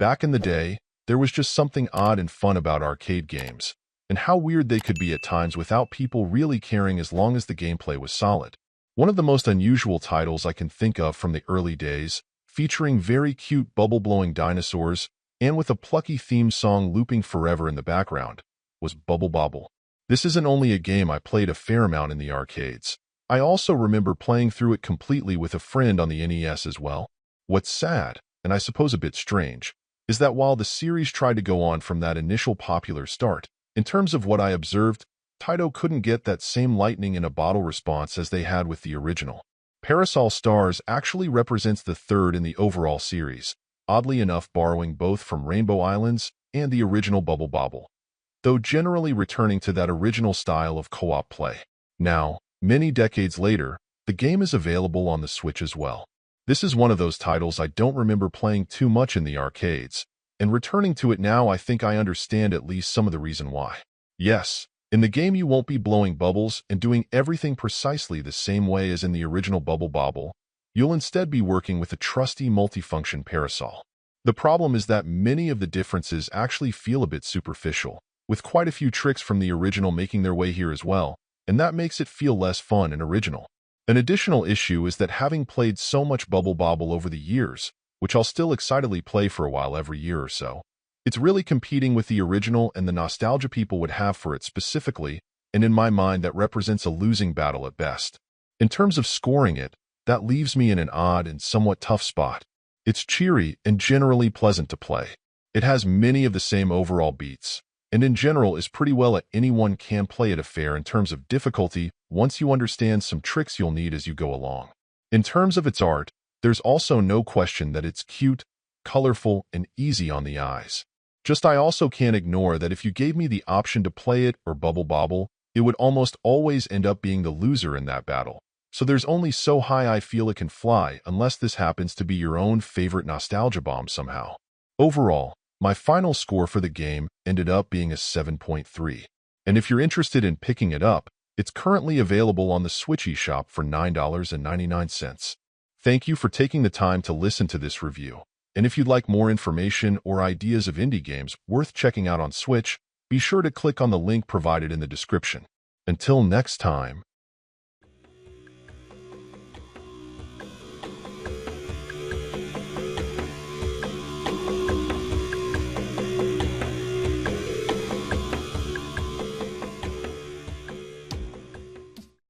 Back in the day, there was just something odd and fun about arcade games, and how weird they could be at times without people really caring as long as the gameplay was solid. One of the most unusual titles I can think of from the early days, featuring very cute bubble-blowing dinosaurs and with a plucky theme song looping forever in the background, was Bobble. This isn't only a game I played a fair amount in the arcades. I also remember playing through it completely with a friend on the NES as well. What's sad, and I suppose a bit strange, is that while the series tried to go on from that initial popular start, in terms of what I observed, Taito couldn't get that same lightning in a bottle response as they had with the original. Parasol Stars actually represents the third in the overall series, oddly enough borrowing both from Rainbow Islands and the original Bobble, though generally returning to that original style of co-op play. Now, many decades later, the game is available on the Switch as well. This is one of those titles I don't remember playing too much in the arcades, and returning to it now I think I understand at least some of the reason why. Yes, in the game you won't be blowing bubbles and doing everything precisely the same way as in the original Bobble. You'll instead be working with a trusty multifunction parasol. The problem is that many of the differences actually feel a bit superficial, with quite a few tricks from the original making their way here as well, and that makes it feel less fun and original. An additional issue is that having played so much Bobble over the years, which I'll still excitedly play for a while every year or so, it's really competing with the original and the nostalgia people would have for it specifically, and in my mind that represents a losing battle at best. In terms of scoring it, that leaves me in an odd and somewhat tough spot. It's cheery and generally pleasant to play. It has many of the same overall beats, and in general is pretty well at anyone can play it affair in terms of difficulty once you understand some tricks you'll need as you go along. In terms of its art, there's also no question that it's cute, colorful, and easy on the eyes. I also can't ignore that if you gave me the option to play it or Bobble, it would almost always end up being the loser in that battle. So there's only so high I feel it can fly unless this happens to be your own favorite nostalgia bomb somehow. Overall, my final score for the game ended up being a 7.3. And if you're interested in picking it up, it's currently available on the Switch eShop for $9.99. Thank you for taking the time to listen to this review. And if you'd like more information or ideas of indie games worth checking out on Switch, be sure to click on the link provided in the description. Until next time.